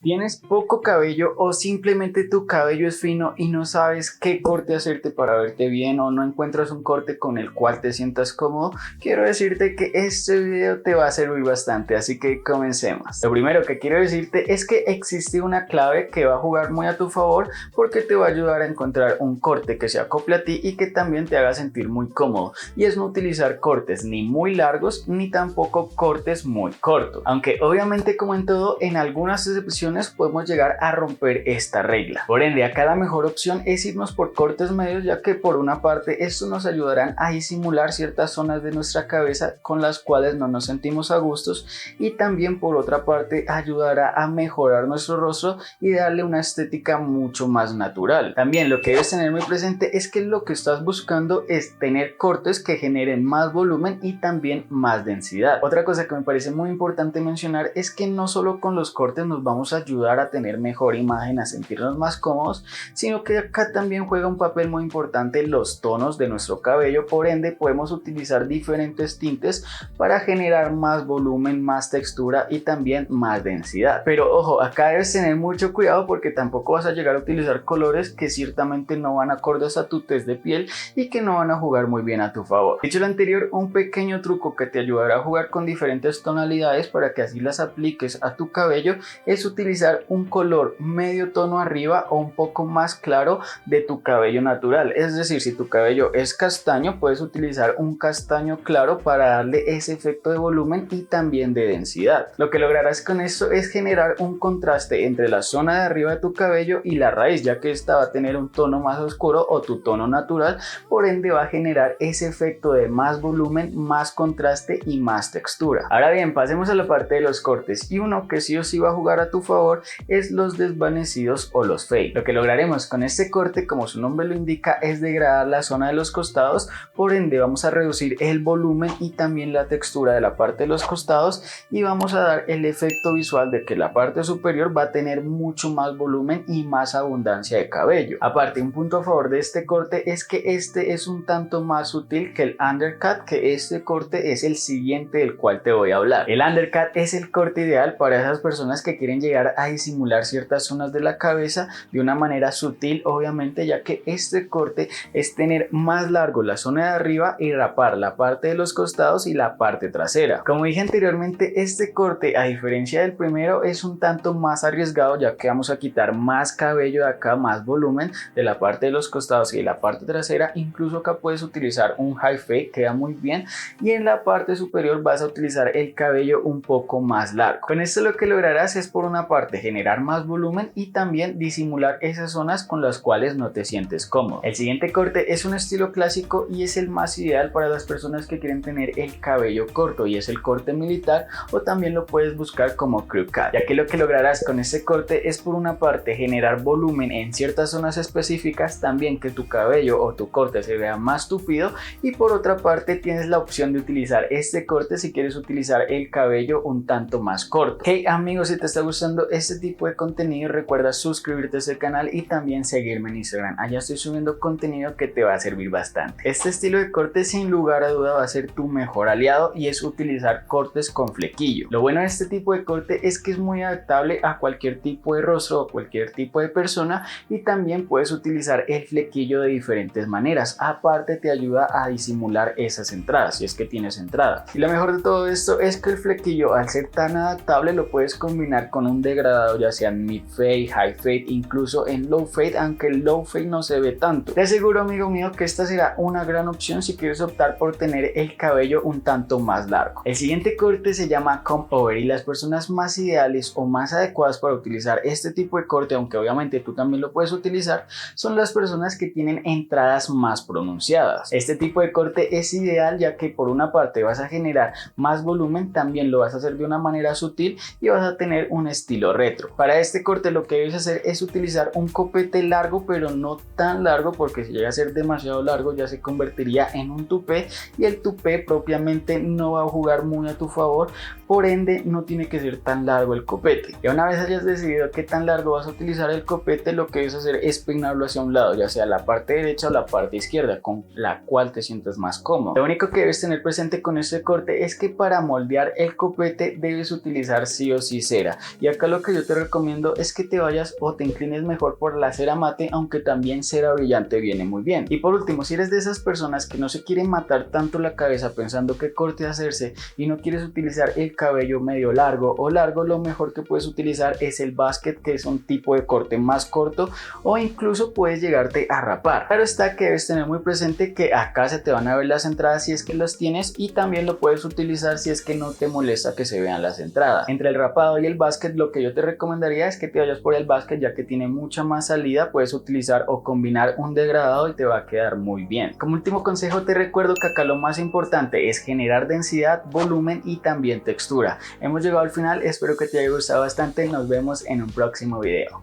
¿Tienes poco cabello o simplemente tu cabello es fino y no sabes qué corte hacerte para verte bien o no encuentras un corte con el cual te sientas cómodo? Quiero decirte que este video te va a servir bastante, así que comencemos. Lo primero que quiero decirte es que existe una clave que va a jugar muy a tu favor porque te va a ayudar a encontrar un corte que se acople a ti y que también te haga sentir muy cómodo, y es no utilizar cortes ni muy largos ni tampoco cortes muy cortos, aunque obviamente, como en todo, en algunas excepciones podemos llegar a romper esta regla. Por ende, acá la mejor opción es irnos por cortes medios, ya que por una parte estos nos ayudarán a disimular ciertas zonas de nuestra cabeza con las cuales no nos sentimos a gustos, y también por otra parte ayudará a mejorar nuestro rostro y darle una estética mucho más natural. También lo que debes tener muy presente es que lo que estás buscando es tener cortes que generen más volumen y también más densidad. Otra cosa que me parece muy importante mencionar es que no solo con los cortes nos vamos a ayudar a tener mejor imagen, a sentirnos más cómodos, sino que acá también juega un papel muy importante los tonos de nuestro cabello. Por ende, podemos utilizar diferentes tintes para generar más volumen, más textura y también más densidad. Pero ojo, acá debes tener mucho cuidado porque tampoco vas a llegar a utilizar colores que ciertamente no van acordes a tu tez de piel y que no van a jugar muy bien a tu favor. Dicho lo anterior, un pequeño truco que te ayudará a jugar con diferentes tonalidades para que así las apliques a tu cabello es utilizar un color medio tono arriba o un poco más claro de tu cabello natural. Es decir, si tu cabello es castaño, puedes utilizar un castaño claro para darle ese efecto de volumen y también de densidad. Lo que lograrás con esto es generar un contraste entre la zona de arriba de tu cabello y la raíz, ya que esta va a tener un tono más oscuro o tu tono natural. Por ende, va a generar ese efecto de más volumen, más contraste y más textura. Ahora bien, pasemos a la parte de los cortes, y uno que sí o sí va a jugar a tu favor es los desvanecidos o los fade. Lo que lograremos con este corte, como su nombre lo indica, es degradar la zona de los costados. Por ende, vamos a reducir el volumen y también la textura de la parte de los costados, y vamos a dar el efecto visual de que la parte superior va a tener mucho más volumen y más abundancia de cabello. Aparte, un punto a favor de este corte es que este es un tanto más sutil que el undercut, que este corte es el siguiente del cual te voy a hablar. El undercut es el corte ideal para esas personas que quieren llegar a disimular ciertas zonas de la cabeza de una manera sutil, obviamente, ya que este corte es tener más largo la zona de arriba y rapar la parte de los costados y la parte trasera. Como dije anteriormente, este corte, a diferencia del primero, es un tanto más arriesgado, ya que vamos a quitar más cabello de acá, más volumen de la parte de los costados y de la parte trasera. Incluso acá puedes utilizar un high fade, queda muy bien, y en la parte superior vas a utilizar el cabello un poco más largo. Con esto lo que lograrás es, por una parte, generar más volumen y también disimular esas zonas con las cuales no te sientes cómodo. El siguiente corte es un estilo clásico y es el más ideal para las personas que quieren tener el cabello corto, y es el corte militar, o también lo puedes buscar como crew cut, ya que lo que lograrás con este corte es, por una parte, generar volumen en ciertas zonas específicas, también que tu cabello o tu corte se vea más tupido, y por otra parte tienes la opción de utilizar este corte si quieres utilizar el cabello un tanto más corto. Hey amigos, si te está gustando este tipo de contenido, recuerda suscribirte a este canal y también seguirme en Instagram. Allá estoy subiendo contenido que te va a servir bastante. Este estilo de corte, sin lugar a duda, va a ser tu mejor aliado, y es utilizar cortes con flequillo. Lo bueno de este tipo de corte es que es muy adaptable a cualquier tipo de rostro o cualquier tipo de persona, y también puedes utilizar el flequillo de diferentes maneras. Aparte, te ayuda a disimular esas entradas, si es que tienes entrada. Y lo mejor de todo esto es que el flequillo, al ser tan adaptable, lo puedes combinar con un degradado, ya sea en mid fade, high fade, incluso en low fade, aunque el low fade no se ve tanto. Te aseguro, amigo mío, que esta será una gran opción si quieres optar por tener el cabello un tanto más largo. El siguiente corte se llama comb over, y las personas más ideales o más adecuadas para utilizar este tipo de corte, aunque obviamente tú también lo puedes utilizar, son las personas que tienen entradas más pronunciadas. Este tipo de corte es ideal, ya que por una parte vas a generar más volumen, también lo vas a hacer de una manera sutil y vas a tener un estilo retro. Para este corte lo que debes hacer es utilizar un copete largo, pero no tan largo, porque si llega a ser demasiado largo ya se convertiría en un tupé, y el tupé propiamente no va a jugar muy a tu favor. Por ende, no tiene que ser tan largo el copete. Y una vez hayas decidido qué tan largo vas a utilizar el copete, lo que debes hacer es peinarlo hacia un lado, ya sea la parte derecha o la parte izquierda, con la cual te sientas más cómodo. Lo único que debes tener presente con este corte es que para moldear el copete debes utilizar sí o sí cera, y acá lo que yo te recomiendo es que te vayas o te inclines mejor por la cera mate, aunque también cera brillante viene muy bien. Y por último, si eres de esas personas que no se quieren matar tanto la cabeza pensando qué corte hacerse y no quieres utilizar el cabello medio largo o largo, lo mejor que puedes utilizar es el basket, que es un tipo de corte más corto, o incluso puedes llegarte a rapar. Claro está que debes tener muy presente que acá se te van a ver las entradas si es que las tienes, y también lo puedes utilizar si es que no te molesta que se vean las entradas. Entre el rapado y el basket, lo que yo te recomendaría es que te vayas por el basket, ya que tiene mucha más salida. Puedes utilizar o combinar un degradado y te va a quedar muy bien. Como último consejo, te recuerdo que acá lo más importante es generar densidad, volumen y también textura. Hemos llegado al final, espero que te haya gustado bastante. Nos vemos en un próximo video.